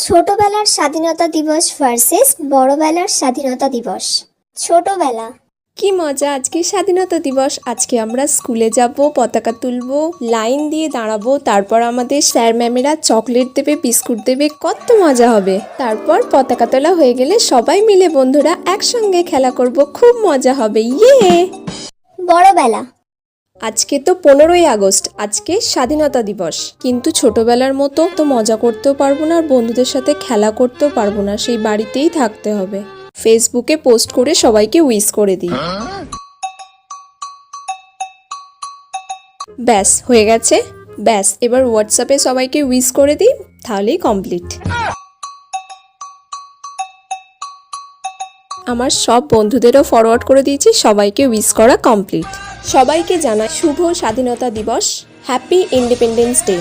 ছোটবেলার স্বাধীনতা দিবস ভার্সেস বড়বেলার স্বাধীনতা দিবস। ছোটবেলা। কি মজা! আজকে স্বাধীনতা দিবস। আজকে আমরা স্কুলে যাব, পতাকা তুলবো, লাইন দিয়ে দাঁড়াবো, তারপর আমাদের স্যার ম্যামেরা চকলেট দেবে, বিস্কুট দেবে, কত মজা হবে। তারপর পতাকা তোলা হয়ে গেলে সবাই মিলে বন্ধুরা একসঙ্গে খেলা করব, খুব মজা হবে। ইয়ে! বড়বেলা। আজকে তো 15ই আগস্ট, আজকে স্বাধীনতা দিবস। কিন্তু ছোটবেলার মতো তো মজা করতেও পারবো না, আর বন্ধুদের সাথে খেলা করতেও পারবো না, সেই বাড়িতেই থাকতে হবে। ফেসবুকে পোস্ট করে সবাইকে উইশ করে দিই। ব্যাস হয়ে গেছে। ব্যাস এবার হোয়াটসঅ্যাপে সবাইকে উইশ করে দিই, তাহলেই কমপ্লিট। আমার সব বন্ধুদেরও ফরওয়ার্ড করে দিয়েছি, সবাইকে উইশ করা কমপ্লিট। সবাইকে জানাই শুভ স্বাধীনতা দিবস, হ্যাপি ইন্ডিপেন্ডেন্স ডে।